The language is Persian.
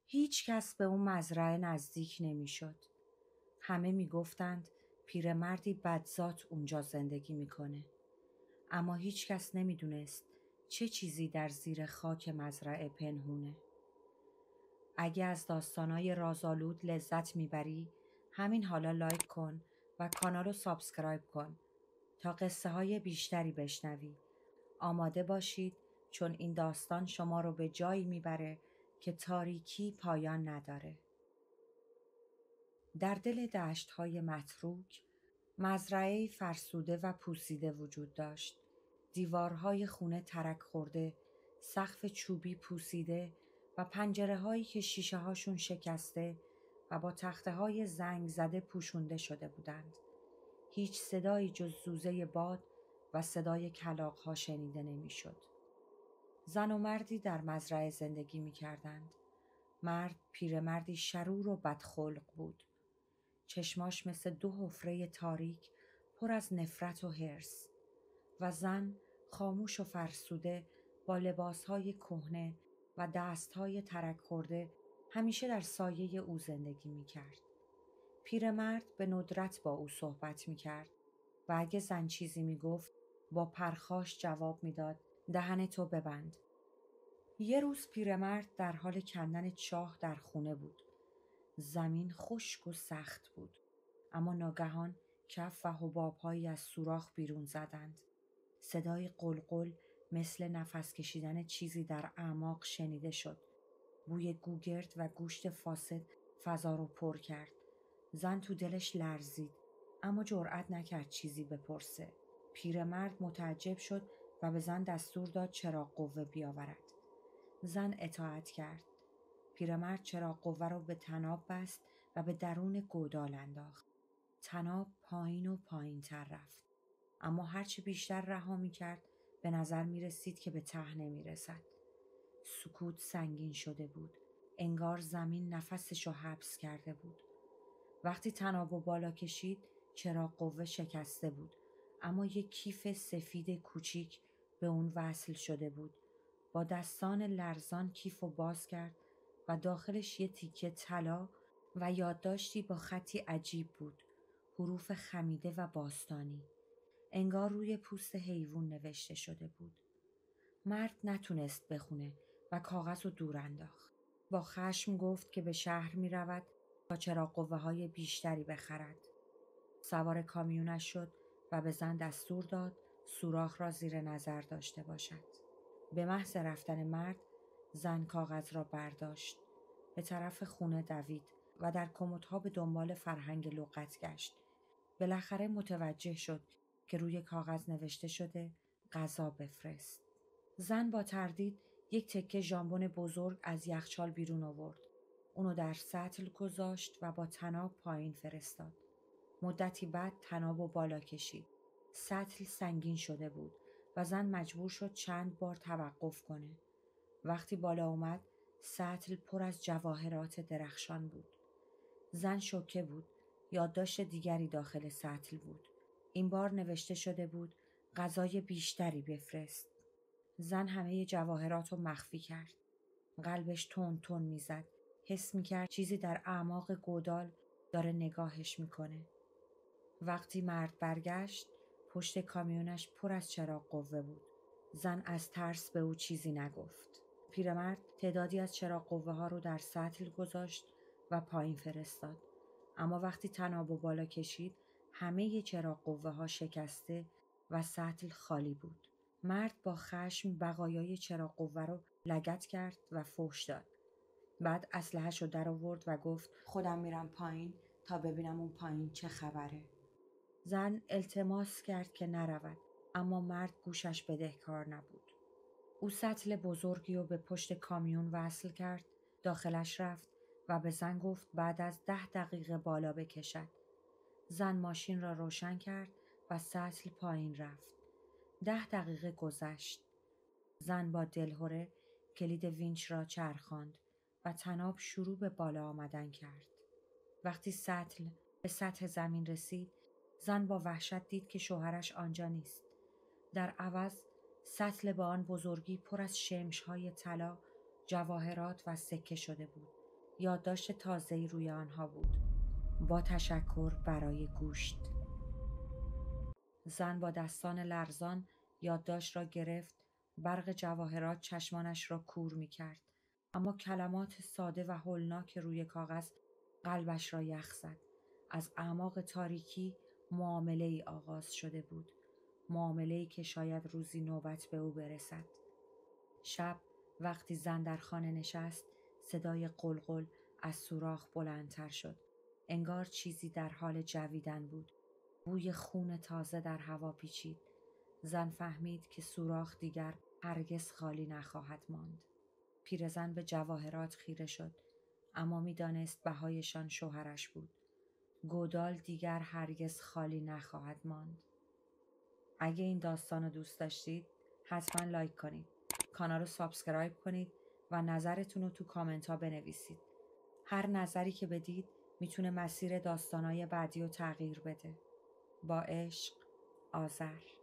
هیچ کس به اون مزرعه نزدیک نمیشد. همه میگفتند پیرمردی بدذات اونجا زندگی میکنه. اما هیچ کس نمیدونست چه چیزی در زیر خاک مزرعه پنهونه. اگه از داستانای رازآلود لذت میبری، همین حالا لایک کن و کانال رو سابسکرایب کن تا قصه های بیشتری بشنوی. آماده باشید چون این داستان شما رو به جایی میبره که تاریکی پایان نداره. در دل دشت‌های متروک، مزرعه‌ای فرسوده و پوسیده وجود داشت. دیوارهای خونه ترک خورده، سقف چوبی پوسیده و پنجره‌هایی که شیشه‌هاشون شکسته و با تخته‌های زنگ زده پوشونده شده بودند. هیچ صدایی جز زوزه باد و صدای کلاغ‌ها شنیده نمی‌شد. زن و مردی در مزرعه زندگی می‌کردند. مرد پیرمردی شرور و بدخلق بود. چشماش مثل دو حفره تاریک پر از نفرت و حرص و زن خاموش و فرسوده با لباسهای کهنه و دستهای ترک خورده همیشه در سایه او زندگی می کرد. پیرمرد به ندرت با او صحبت می کرد و اگه زن چیزی می گفت با پرخاش جواب می داد دهنتو ببند. یه روز پیرمرد در حال کندن چاه در خونه بود. زمین خشک و سخت بود. اما ناگهان کف و حباب‌هایی از سوراخ بیرون زدند. صدای قلقل مثل نفس کشیدن چیزی در اعماق شنیده شد. بوی گوگرد و گوشت فاسد فضا رو پر کرد. زن تو دلش لرزید اما جرأت نکرد چیزی بپرسه. پیرمرد متعجب شد و به زن دستور داد چراغ قوه بیاورد. زن اطاعت کرد. پیرمرد چراغ قوه رو به طناب بست و به درون گودال انداخت. طناب پایین و پایین تر رفت. اما هرچه بیشتر رها می کرد به نظر می رسید که به ته نمی رسد. سکوت سنگین شده بود. انگار زمین نفسشو حبس کرده بود. وقتی طنابو بالا کشید چراغ قوه شکسته بود. اما یک کیف سفید کوچیک به اون وصل شده بود. با دستان لرزان کیفو باز کرد و داخلش یه تیکه طلا و یادداشتی با خطی عجیب بود. حروف خمیده و باستانی. انگار روی پوست حیوان نوشته شده بود. مرد نتونست بخونه و کاغذ رو دور انداخت. با خشم گفت که به شهر می رود تا چراغ قوه های بیشتری بخرد. سوار کامیونش شد و به زن دستور داد سوراخ را زیر نظر داشته باشد. به محض رفتن مرد زن کاغذ را برداشت. به طرف خونه دوید و در کمدها به دنبال فرهنگ لغت گشت. بالاخره متوجه شد که روی کاغذ نوشته شده غذا بفرست. زن با تردید یک تکه ژامبون بزرگ از یخچال بیرون آورد. اونو در سطل گذاشت و با طناب پایین فرستاد. مدتی بعد طنابو بالا کشید. سطل سنگین شده بود و زن مجبور شد چند بار توقف کنه. وقتی بالا اومد سطل پر از جواهرات درخشان بود. زن شوکه بود. یادداشت دیگری داخل سطل بود. این بار نوشته شده بود غذای بیشتری بفرست. زن همه جواهرات رو مخفی کرد. قلبش تون تون میزد. حس میکرد چیزی در اعماق گودال داره نگاهش میکنه. وقتی مرد برگشت پشت کامیونش پر از چراغ قوه بود. زن از ترس به او چیزی نگفت. پیرمرد تعدادی از چراغ قوه ها رو در سطل گذاشت و پایین فرستاد. اما وقتی طنابو بالا کشید همه چراغ قوه ها شکسته و سطل خالی بود. مرد با خشم بقایای چراغ قوه رو لگد کرد و فحش داد. بعد اسلحه‌شو در آورد و گفت خودم میرم پایین تا ببینم اون پایین چه خبره. زن التماس کرد که نرود اما مرد گوشش بدهکار نبود. او سطل بزرگی رو به پشت کامیون وصل کرد، داخلش رفت و به زن گفت بعد از 10 دقیقه بالا بکشد. زن ماشین را روشن کرد و سطل پایین رفت. 10 دقیقه گذشت. زن با دلهره کلید وینچ را چرخاند و طناب شروع به بالا آمدن کرد. وقتی سطل به سطح زمین رسید، زن با وحشت دید که شوهرش آنجا نیست. در عوض سطل با آن بزرگی پر از شمش‌های طلا، جواهرات و سکه شده بود. یادداشت تازه‌ای روی آنها بود. با تشکر برای گوشت. زن با دستان لرزان یادداشت را گرفت. برق جواهرات چشمانش را کور می کرد. اما کلمات ساده و هولناک روی کاغذ قلبش را یخ زد. از اعماق تاریکی معامله ای آغاز شده بود. معامله ای که شاید روزی نوبت به او برسد. شب وقتی زن در خانه نشست، صدای قلقل از سوراخ بلندتر شد. انگار چیزی در حال جویدن بود. بوی خون تازه در هوا پیچید. زن فهمید که سوراخ دیگر هرگز خالی نخواهد ماند. پیرزن به جواهرات خیره شد، اما می‌دانست بهایشان شوهرش بود. گودال دیگر هرگز خالی نخواهد ماند. اگه این داستان رو دوست داشتید حتما لایک کنید. کانال رو سابسکرایب کنید و نظرتون رو تو کامنت ها بنویسید. هر نظری که بدید میتونه مسیر داستانای بعدی رو تغییر بده. با عشق، آذر.